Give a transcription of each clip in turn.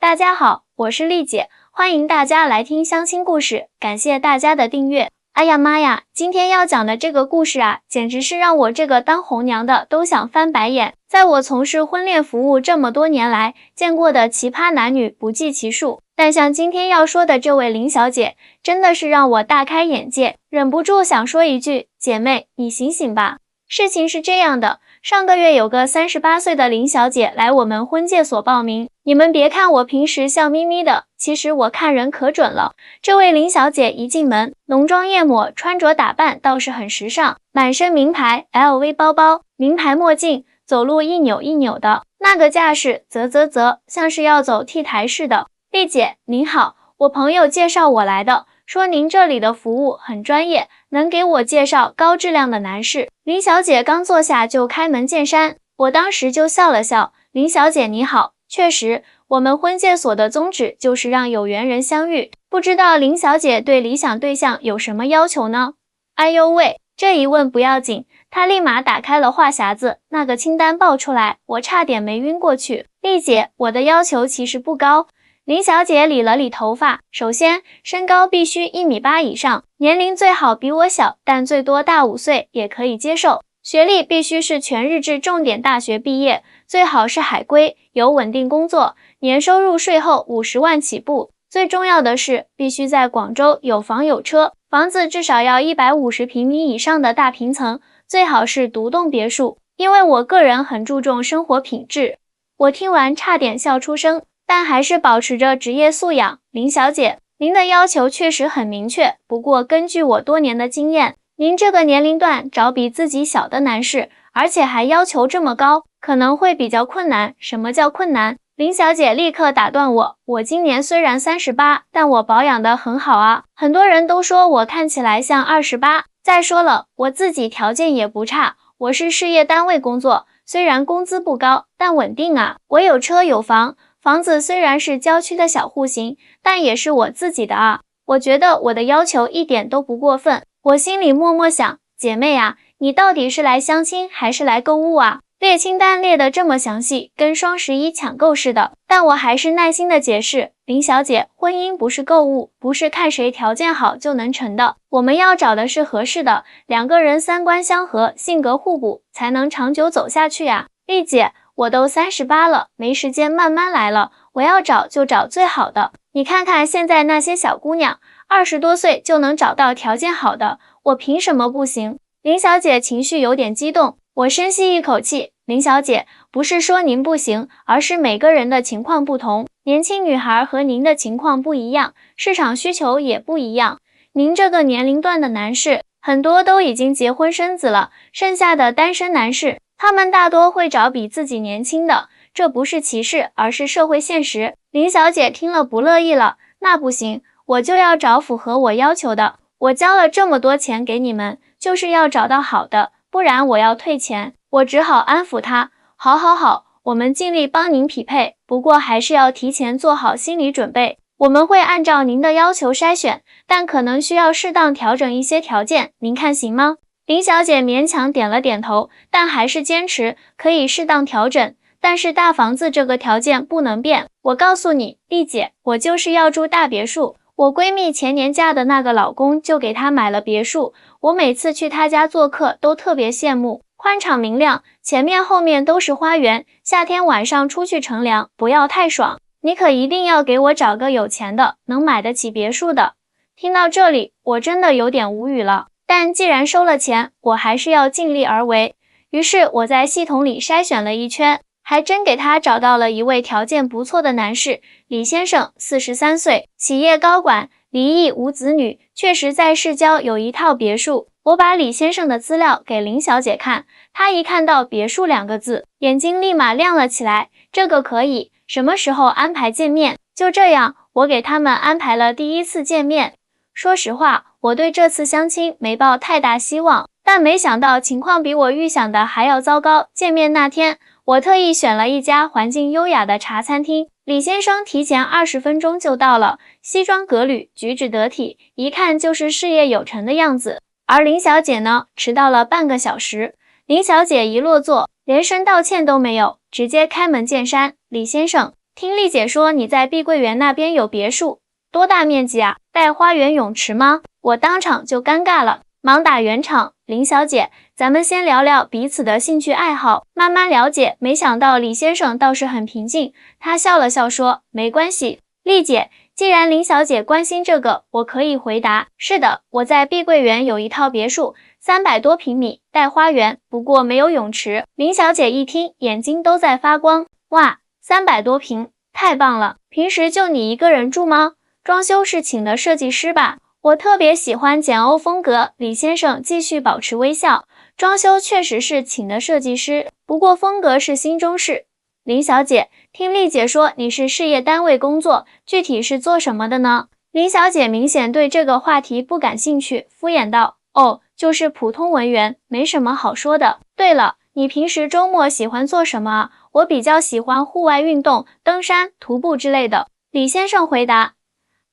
大家好，我是丽姐，欢迎大家来听相亲故事，感谢大家的订阅。哎呀妈呀，今天要讲的这个故事啊，简直是让我这个当红娘的都想翻白眼。在我从事婚恋服务这么多年来，见过的奇葩男女不计其数，但像今天要说的这位林小姐，真的是让我大开眼界，忍不住想说一句，姐妹，你醒醒吧。事情是这样的，上个月有个38岁的林小姐来我们婚介所报名。你们别看我平时笑眯眯的，其实我看人可准了。这位林小姐一进门，浓妆艳抹，穿着打扮倒是很时尚，满身名牌 LV 包包，名牌墨镜，走路一扭一扭的，那个架势啧，像是要走 T 台似的。丽姐您好，我朋友介绍我来的，说您这里的服务很专业，能给我介绍高质量的男士。林小姐刚坐下就开门见山，我当时就笑了笑，林小姐你好，确实，我们婚介所的宗旨就是让有缘人相遇，不知道林小姐对理想对象有什么要求呢？哎呦喂，这一问不要紧，她立马打开了话匣子，那个清单报出来，我差点没晕过去。丽姐，我的要求其实不高。林小姐理了理头发，首先身高必须1.8米以上，年龄最好比我小，但最多大5岁也可以接受。学历必须是全日制重点大学毕业，最好是海归，有稳定工作，年收入税后50万起步。最重要的是，必须在广州有房有车，房子至少要150平米以上的大平层，最好是独栋别墅，因为我个人很注重生活品质。我听完差点笑出声，但还是保持着职业素养。林小姐，您的要求确实很明确，不过根据我多年的经验，您这个年龄段找比自己小的男士，而且还要求这么高，可能会比较困难。什么叫困难？林小姐立刻打断我今年虽然38，但我保养得很好啊，很多人都说我看起来像28。再说了，我自己条件也不差，我是事业单位工作，虽然工资不高，但稳定啊，我有车有房，房子虽然是郊区的小户型，但也是我自己的啊。我觉得我的要求一点都不过分。我心里默默想，姐妹啊，你到底是来相亲还是来购物啊？列清单列得这么详细，跟双11抢购似的。但我还是耐心的解释，林小姐，婚姻不是购物，不是看谁条件好就能成的。我们要找的是合适的，两个人三观相合，性格互补，才能长久走下去呀。丽姐，我都38了，没时间慢慢来了，我要找就找最好的。你看看现在那些小姑娘，20多岁就能找到条件好的，我凭什么不行？林小姐情绪有点激动，我深吸一口气，林小姐，不是说您不行，而是每个人的情况不同，年轻女孩和您的情况不一样，市场需求也不一样。您这个年龄段的男士，很多都已经结婚生子了，剩下的单身男士，他们大多会找比自己年轻的，这不是歧视，而是社会现实。林小姐听了不乐意了，那不行，我就要找符合我要求的，我交了这么多钱给你们，就是要找到好的，不然我要退钱。我只好安抚她，好，我们尽力帮您匹配，不过还是要提前做好心理准备。我们会按照您的要求筛选，但可能需要适当调整一些条件，您看行吗？林小姐勉强点了点头，但还是坚持可以适当调整，但是大房子这个条件不能变。我告诉你，丽姐，我就是要住大别墅。我闺蜜前年嫁的那个老公就给她买了别墅，我每次去她家做客都特别羡慕，宽敞明亮，前面后面都是花园，夏天晚上出去乘凉不要太爽。你可一定要给我找个有钱的，能买得起别墅的。听到这里，我真的有点无语了，但既然收了钱，我还是要尽力而为。于是我在系统里筛选了一圈，还真给他找到了一位条件不错的男士，李先生，43岁，企业高管，离异无子女，确实在市郊有一套别墅。我把李先生的资料给林小姐看，她一看到别墅2个字，眼睛立马亮了起来，这个可以，什么时候安排见面？就这样，我给他们安排了第1次见面。说实话，我对这次相亲没抱太大希望，但没想到情况比我预想的还要糟糕。见面那天，我特意选了一家环境优雅的茶餐厅，李先生提前20分钟就到了，西装革履，举止得体，一看就是事业有成的样子。而林小姐呢，迟到了半个小时。林小姐一落座，连声道歉都没有，直接开门见山，李先生，听丽姐说你在碧桂园那边有别墅，多大面积啊？带花园泳池吗？我当场就尴尬了，忙打圆场。林小姐，咱们先聊聊彼此的兴趣爱好，慢慢了解。没想到李先生倒是很平静，他笑了笑说，没关系，丽姐，既然林小姐关心这个，我可以回答，是的，我在碧桂园有一套别墅，300多平米，带花园，不过没有泳池。林小姐一听，眼睛都在发光，哇，300多平，太棒了！平时就你一个人住吗？装修是请的设计师吧？我特别喜欢简欧风格。李先生继续保持微笑，装修确实是请的设计师，不过风格是新中式。林小姐，听丽姐说你是事业单位工作，具体是做什么的呢？林小姐明显对这个话题不感兴趣，敷衍道，哦，就是普通文员，没什么好说的。对了，你平时周末喜欢做什么啊？我比较喜欢户外运动，登山、徒步之类的。李先生回答，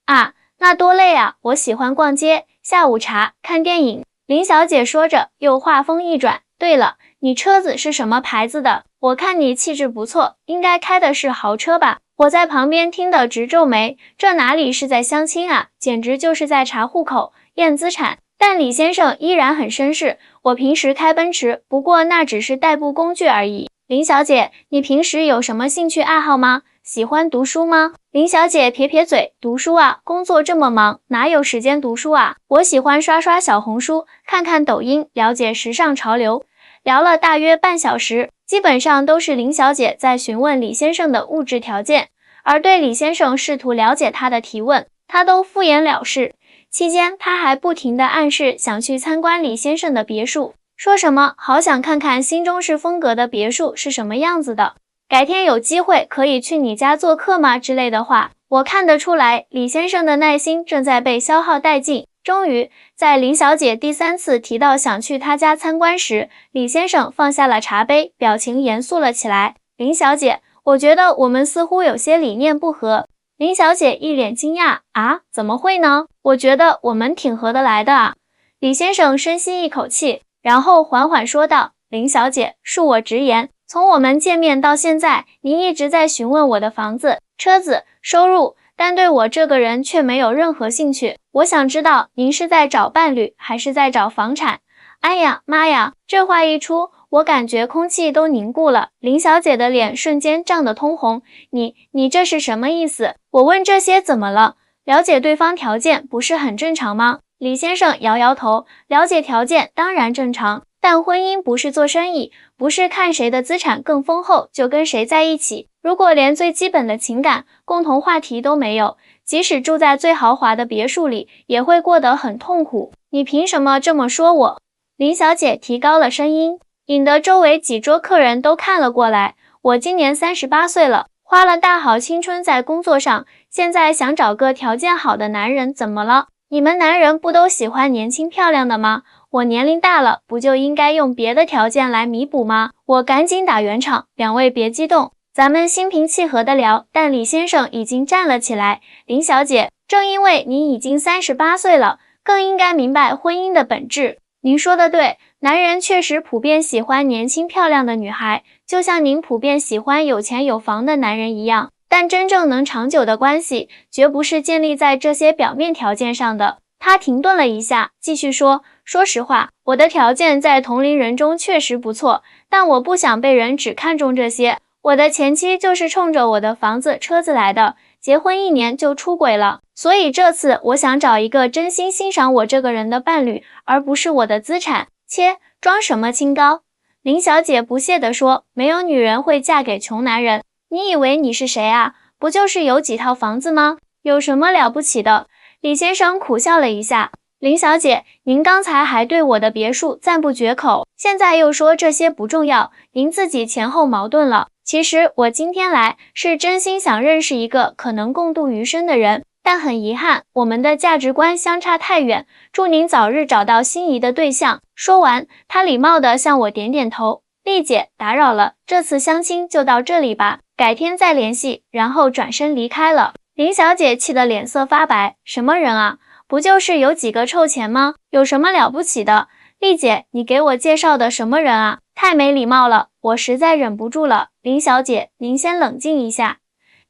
啊，那多累啊，我喜欢逛街、下午茶、看电影。林小姐说着，又话锋一转，对了，你车子是什么牌子的？我看你气质不错，应该开的是豪车吧？我在旁边听得直皱眉，这哪里是在相亲啊，简直就是在查户口、验资产。但李先生依然很绅士，我平时开奔驰，不过那只是代步工具而已。林小姐，你平时有什么兴趣爱好吗？喜欢读书吗？林小姐撇撇嘴，读书啊，工作这么忙，哪有时间读书啊？我喜欢刷刷小红书，看看抖音，了解时尚潮流。聊了大约半小时，基本上都是林小姐在询问李先生的物质条件，而对李先生试图了解他的提问，他都敷衍了事。期间，他还不停地暗示想去参观李先生的别墅，说什么好想看看新中式风格的别墅是什么样子的，改天有机会可以去你家做客吗之类的话。我看得出来，李先生的耐心正在被消耗殆尽。终于，在林小姐第3次提到想去他家参观时，李先生放下了茶杯，表情严肃了起来。林小姐，我觉得我们似乎有些理念不合。林小姐一脸惊讶，啊，怎么会呢？我觉得我们挺合得来的啊。李先生深吸一口气，然后缓缓说道，林小姐，恕我直言，从我们见面到现在，您一直在询问我的房子、车子、收入，但对我这个人却没有任何兴趣。我想知道您是在找伴侣，还是在找房产？哎呀妈呀，这话一出，我感觉空气都凝固了。林小姐的脸瞬间涨得通红。你这是什么意思？我问这些怎么了？了解对方条件不是很正常吗？李先生摇摇头，了解条件当然正常，但婚姻不是做生意，不是看谁的资产更丰厚就跟谁在一起。如果连最基本的情感、共同话题都没有，即使住在最豪华的别墅里，也会过得很痛苦。你凭什么这么说我？林小姐提高了声音，引得周围几桌客人都看了过来。我今年38岁了，花了大好青春在工作上，现在想找个条件好的男人，怎么了？你们男人不都喜欢年轻漂亮的吗？我年龄大了，不就应该用别的条件来弥补吗？我赶紧打圆场，两位别激动，咱们心平气和的聊。但李先生已经站了起来，林小姐，正因为您已经38岁了，更应该明白婚姻的本质。您说的对，男人确实普遍喜欢年轻漂亮的女孩，就像您普遍喜欢有钱有房的男人一样。但真正能长久的关系，绝不是建立在这些表面条件上的。他停顿了一下，继续说，说实话，我的条件在同龄人中确实不错，但我不想被人只看重这些。我的前妻就是冲着我的房子、车子来的，结婚1年就出轨了。所以这次我想找一个真心欣赏我这个人的伴侣，而不是我的资产。切，装什么清高？林小姐不屑地说，没有女人会嫁给穷男人。你以为你是谁啊？不就是有几套房子吗？有什么了不起的？李先生苦笑了一下。林小姐，您刚才还对我的别墅赞不绝口，现在又说这些不重要，您自己前后矛盾了。其实我今天来是真心想认识一个可能共度余生的人，但很遗憾，我们的价值观相差太远。祝您早日找到心仪的对象。说完，他礼貌地向我点点头。丽姐，打扰了，这次相亲就到这里吧，改天再联系。然后转身离开了。林小姐气得脸色发白，什么人啊？不就是有几个臭钱吗？有什么了不起的？丽姐，你给我介绍的什么人啊？太没礼貌了，我实在忍不住了。林小姐，您先冷静一下。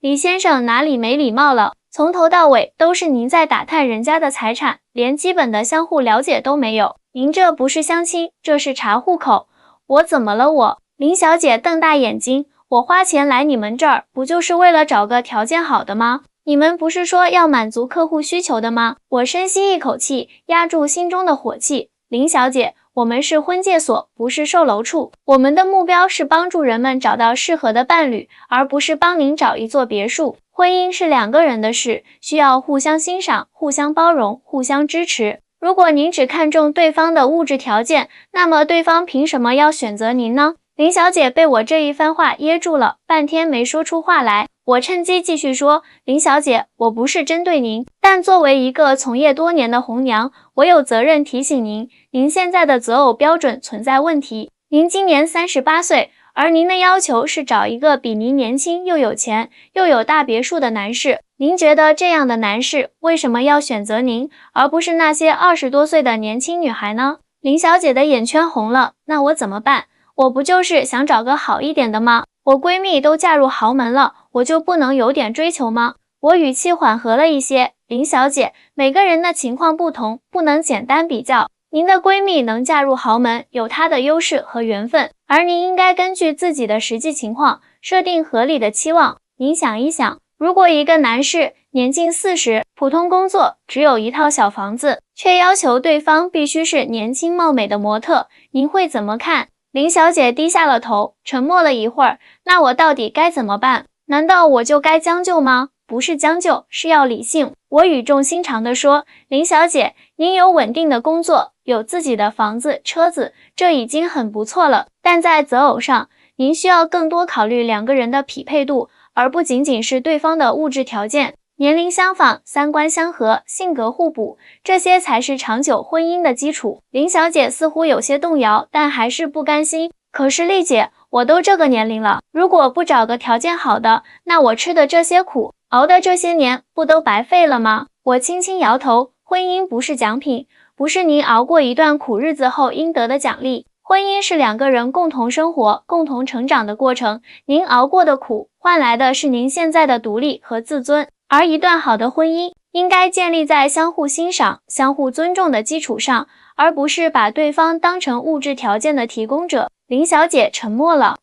李先生哪里没礼貌了？从头到尾都是您在打探人家的财产，连基本的相互了解都没有。您这不是相亲，这是查户口。我怎么了我？林小姐瞪大眼睛，我花钱来你们这儿，不就是为了找个条件好的吗？你们不是说要满足客户需求的吗？我深吸一口气，压住心中的火气。林小姐，我们是婚介所，不是售楼处。我们的目标是帮助人们找到适合的伴侣，而不是帮您找一座别墅。婚姻是两个人的事，需要互相欣赏、互相包容、互相支持。如果您只看重对方的物质条件，那么对方凭什么要选择您呢？林小姐被我这一番话噎住了，半天没说出话来。我趁机继续说，林小姐，我不是针对您，但作为一个从业多年的红娘，我有责任提醒您，您现在的择偶标准存在问题。您今年38岁，而您的要求是找一个比您年轻又有钱又有大别墅的男士。您觉得这样的男士为什么要选择您，而不是那些20多岁的年轻女孩呢？林小姐的眼圈红了，那我怎么办？我不就是想找个好一点的吗？我闺蜜都嫁入豪门了，我就不能有点追求吗？我语气缓和了一些，林小姐，每个人的情况不同，不能简单比较。您的闺蜜能嫁入豪门，有她的优势和缘分，而您应该根据自己的实际情况，设定合理的期望。您想一想，如果一个男士年近40，普通工作，只有一套小房子，却要求对方必须是年轻貌美的模特，您会怎么看？林小姐低下了头，沉默了一会儿。那我到底该怎么办？难道我就该将就吗？不是将就，是要理性。我语重心长地说，林小姐，您有稳定的工作，有自己的房子、车子，这已经很不错了。但在择偶上，您需要更多考虑两个人的匹配度，而不仅仅是对方的物质条件。年龄相仿、三观相合、性格互补，这些才是长久婚姻的基础。林小姐似乎有些动摇，但还是不甘心。可是丽姐，我都这个年龄了，如果不找个条件好的，那我吃的这些苦，熬的这些年，不都白费了吗？我轻轻摇头，婚姻不是奖品，不是您熬过一段苦日子后应得的奖励。婚姻是两个人共同生活、共同成长的过程，您熬过的苦，换来的是您现在的独立和自尊。而一段好的婚姻，应该建立在相互欣赏、相互尊重的基础上，而不是把对方当成物质条件的提供者。林小姐沉默了，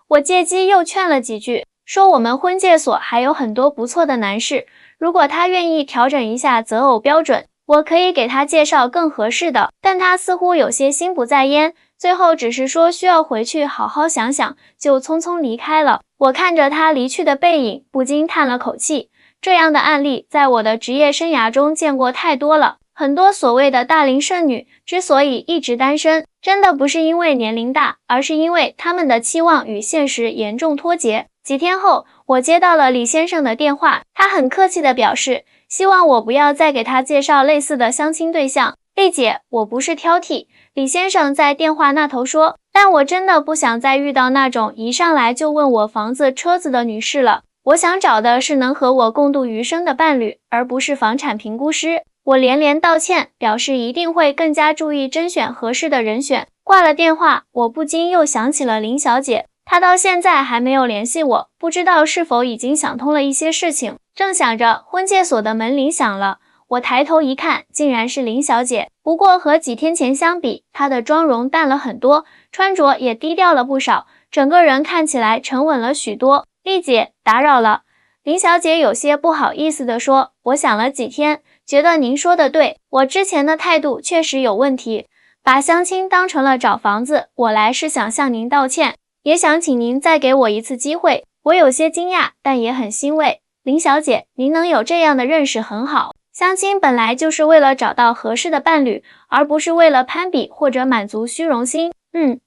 我借机又劝了几句，说我们婚介所还有很多不错的男士，如果他愿意调整一下择偶标准，我可以给他介绍更合适的。但他似乎有些心不在焉，最后只是说需要回去好好想想，就匆匆离开了。我看着他离去的背影，不禁叹了口气。这样的案例在我的职业生涯中见过太多了。很多所谓的大龄剩女之所以一直单身，真的不是因为年龄大，而是因为他们的期望与现实严重脱节。几天后，我接到了李先生的电话，他很客气地表示，希望我不要再给他介绍类似的相亲对象。丽姐，我不是挑剔，李先生在电话那头说，但我真的不想再遇到那种一上来就问我房子、车子的女士了。我想找的是能和我共度余生的伴侣，而不是房产评估师。我连连道歉，表示一定会更加注意甄选合适的人选。挂了电话，我不禁又想起了林小姐，她到现在还没有联系我，不知道是否已经想通了一些事情。正想着，婚介所的门铃响了，我抬头一看，竟然是林小姐。不过和几天前相比，她的妆容淡了很多，穿着也低调了不少，整个人看起来沉稳了许多。丽姐，打扰了。林小姐有些不好意思地说，我想了几天，觉得您说的对，我之前的态度确实有问题，把相亲当成了找房子，我来是想向您道歉，也想请您再给我一次机会。我有些惊讶，但也很欣慰。林小姐，您能有这样的认识很好，相亲本来就是为了找到合适的伴侣，而不是为了攀比或者满足虚荣心。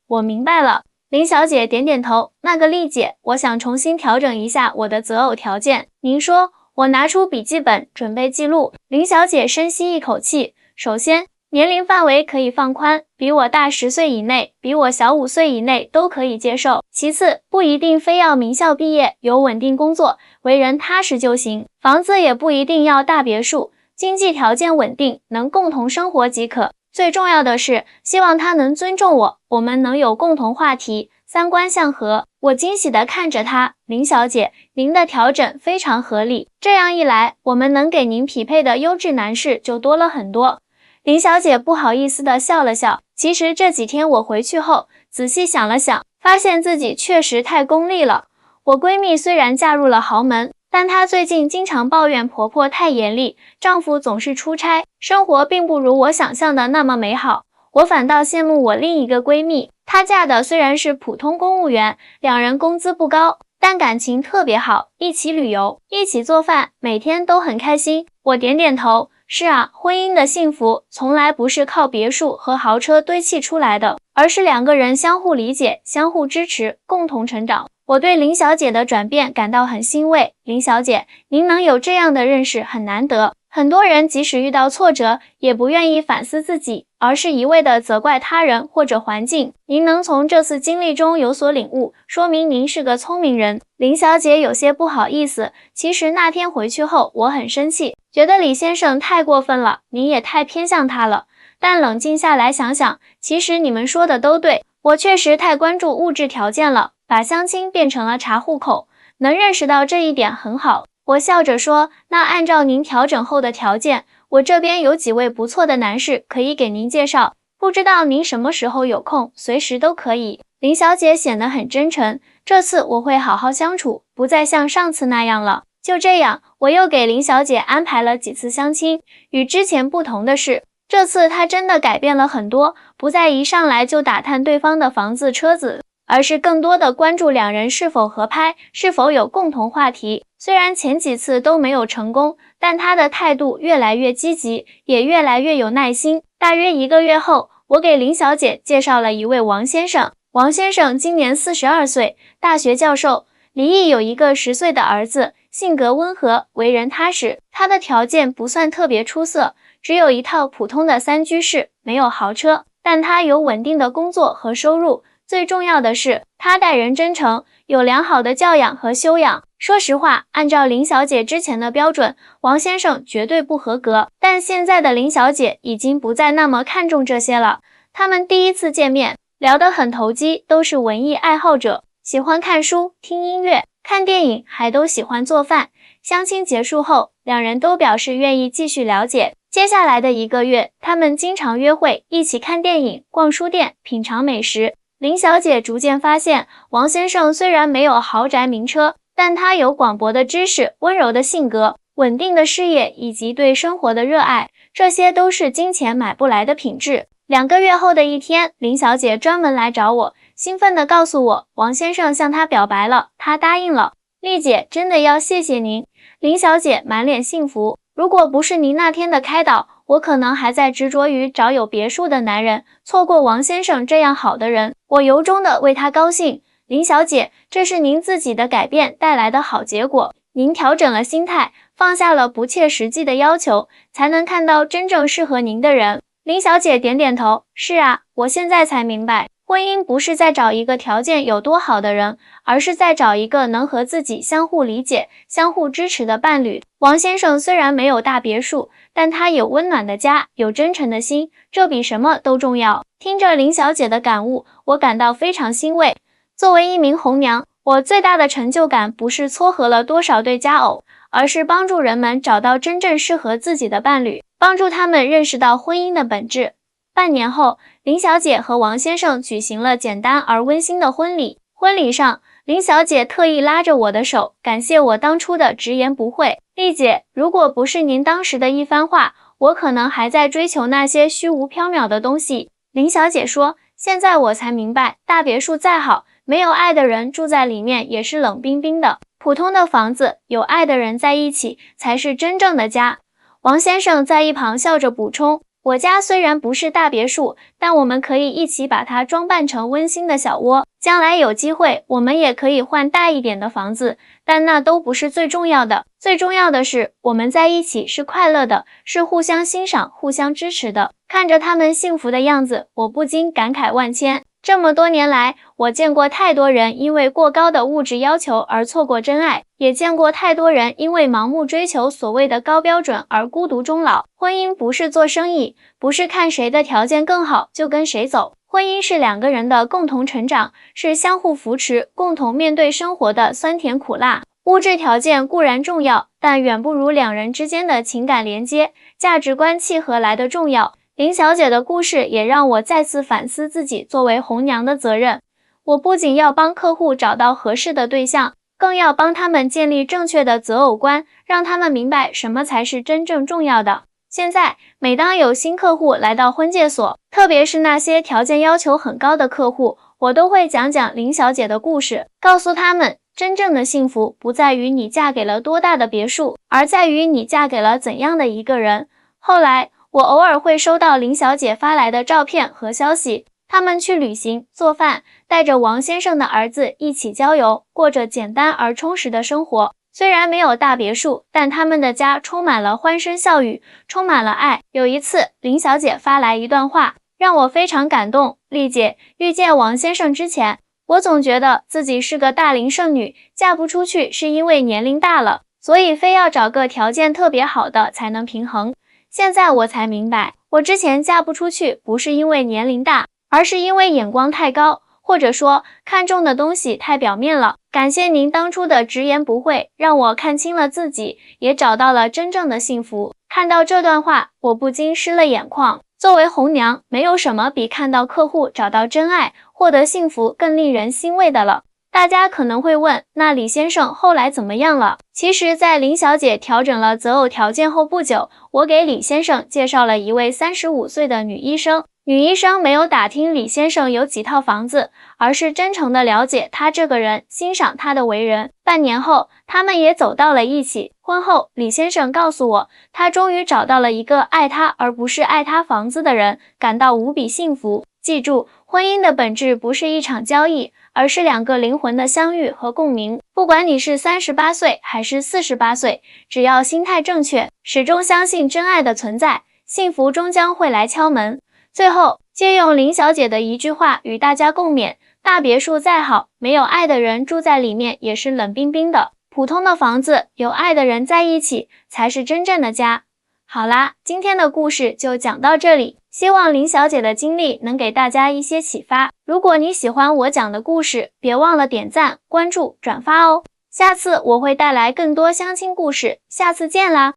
我明白了。林小姐点点头，那个丽姐，我想重新调整一下我的择偶条件。您说，我拿出笔记本准备记录。林小姐深吸一口气，首先，年龄范围可以放宽，比我大10岁以内，比我小5岁以内都可以接受。其次，不一定非要名校毕业，有稳定工作，为人踏实就行。房子也不一定要大别墅，经济条件稳定，能共同生活即可。最重要的是，希望他能尊重我，我们能有共同话题，三观相合。我惊喜地看着她，林小姐，您的调整非常合理，这样一来，我们能给您匹配的优质男士就多了很多。林小姐不好意思地笑了笑，其实这几天我回去后，仔细想了想，发现自己确实太功利了。我闺蜜虽然嫁入了豪门，但她最近经常抱怨婆婆太严厉，丈夫总是出差，生活并不如我想象的那么美好。我反倒羡慕我另一个闺蜜，她嫁的虽然是普通公务员，两人工资不高，但感情特别好，一起旅游，一起做饭，每天都很开心。我点点头，是啊，婚姻的幸福从来不是靠别墅和豪车堆砌出来的，而是两个人相互理解，相互支持，共同成长。我对林小姐的转变感到很欣慰，林小姐，您能有这样的认识很难得。很多人即使遇到挫折，也不愿意反思自己，而是一味地责怪他人或者环境。您能从这次经历中有所领悟，说明您是个聪明人。林小姐有些不好意思，其实那天回去后，我很生气，觉得李先生太过分了，您也太偏向他了。但冷静下来想想，其实你们说的都对，我确实太关注物质条件了，把相亲变成了查户口，能认识到这一点很好。我笑着说，那按照您调整后的条件，我这边有几位不错的男士可以给您介绍，不知道您什么时候有空，随时都可以。林小姐显得很真诚，这次我会好好相处，不再像上次那样了。就这样，我又给林小姐安排了几次相亲，与之前不同的是，这次她真的改变了很多，不再一上来就打探对方的房子车子，而是更多的关注两人是否合拍，是否有共同话题。虽然前几次都没有成功，但他的态度越来越积极，也越来越有耐心。大约1个月后，我给林小姐介绍了一位王先生。王先生今年42岁，大学教授，离异，有一个10岁的儿子，性格温和，为人踏实。他的条件不算特别出色，只有一套普通的3居室，没有豪车，但他有稳定的工作和收入。最重要的是，他待人真诚，有良好的教养和修养。说实话，按照林小姐之前的标准，王先生绝对不合格。但现在的林小姐已经不再那么看重这些了。他们第一次见面，聊得很投机，都是文艺爱好者，喜欢看书、听音乐、看电影，还都喜欢做饭。相亲结束后，两人都表示愿意继续了解。接下来的1个月，他们经常约会，一起看电影、逛书店、品尝美食。林小姐逐渐发现，王先生虽然没有豪宅名车，但他有广博的知识、温柔的性格、稳定的事业以及对生活的热爱，这些都是金钱买不来的品质。2个月后的一天，林小姐专门来找我，兴奋地告诉我，王先生向她表白了，她答应了。丽姐，真的要谢谢您。林小姐满脸幸福，如果不是您那天的开导，我可能还在执着于找有别墅的男人，错过王先生这样好的人。我由衷的为他高兴。林小姐，这是您自己的改变带来的好结果，您调整了心态，放下了不切实际的要求，才能看到真正适合您的人。林小姐点点头，是啊，我现在才明白，婚姻不是在找一个条件有多好的人，而是在找一个能和自己相互理解、相互支持的伴侣。王先生虽然没有大别墅，但他有温暖的家，有真诚的心，这比什么都重要。听着林小姐的感悟，我感到非常欣慰。作为一名红娘，我最大的成就感不是撮合了多少对佳偶，而是帮助人们找到真正适合自己的伴侣，帮助他们认识到婚姻的本质。半年后，林小姐和王先生举行了简单而温馨的婚礼。婚礼上，林小姐特意拉着我的手，感谢我当初的直言不讳。丽姐，如果不是您当时的一番话，我可能还在追求那些虚无缥缈的东西。林小姐说，现在我才明白，大别墅再好，没有爱的人住在里面也是冷冰冰的。普通的房子，有爱的人在一起，才是真正的家。王先生在一旁笑着补充，我家虽然不是大别墅，但我们可以一起把它装扮成温馨的小窝。将来有机会，我们也可以换大一点的房子，但那都不是最重要的。最重要的是，我们在一起是快乐的，是互相欣赏、互相支持的。看着他们幸福的样子，我不禁感慨万千。这么多年来，我见过太多人因为过高的物质要求而错过真爱，也见过太多人因为盲目追求所谓的高标准而孤独终老。婚姻不是做生意，不是看谁的条件更好就跟谁走。婚姻是两个人的共同成长，是相互扶持，共同面对生活的酸甜苦辣。物质条件固然重要，但远不如两人之间的情感连接、价值观契合来的重要。林小姐的故事也让我再次反思自己作为红娘的责任。我不仅要帮客户找到合适的对象，更要帮他们建立正确的择偶观，让他们明白什么才是真正重要的。现在，每当有新客户来到婚介所，特别是那些条件要求很高的客户，我都会讲讲林小姐的故事，告诉他们，真正的幸福不在于你嫁给了多大的别墅，而在于你嫁给了怎样的一个人。后来，我偶尔会收到林小姐发来的照片和消息，他们去旅行、做饭，带着王先生的儿子一起郊游，过着简单而充实的生活。虽然没有大别墅，但他们的家充满了欢声笑语，充满了爱。有一次，林小姐发来一段话，让我非常感动。丽姐，遇见王先生之前，我总觉得自己是个大龄剩女，嫁不出去是因为年龄大了，所以非要找个条件特别好的才能平衡。现在我才明白，我之前嫁不出去不是因为年龄大，而是因为眼光太高，或者说看中的东西太表面了。感谢您当初的直言不讳，让我看清了自己，也找到了真正的幸福。看到这段话，我不禁湿了眼眶。作为红娘，没有什么比看到客户找到真爱，获得幸福更令人欣慰的了。大家可能会问，那李先生后来怎么样了？其实，在林小姐调整了择偶条件后不久，我给李先生介绍了一位35岁的女医生。女医生没有打听李先生有几套房子，而是真诚地了解他这个人，欣赏他的为人。半年后，他们也走到了一起。婚后，李先生告诉我，他终于找到了一个爱他而不是爱他房子的人，感到无比幸福。记住，婚姻的本质不是一场交易，而是两个灵魂的相遇和共鸣。不管你是38岁还是48岁，只要心态正确，始终相信真爱的存在，幸福终将会来敲门。最后，借用林小姐的一句话与大家共勉，大别墅再好，没有爱的人住在里面也是冷冰冰的。普通的房子，有爱的人在一起，才是真正的家。好啦，今天的故事就讲到这里，希望林小姐的经历能给大家一些启发。如果你喜欢我讲的故事，别忘了点赞、关注、转发哦。下次我会带来更多相亲故事，下次见啦！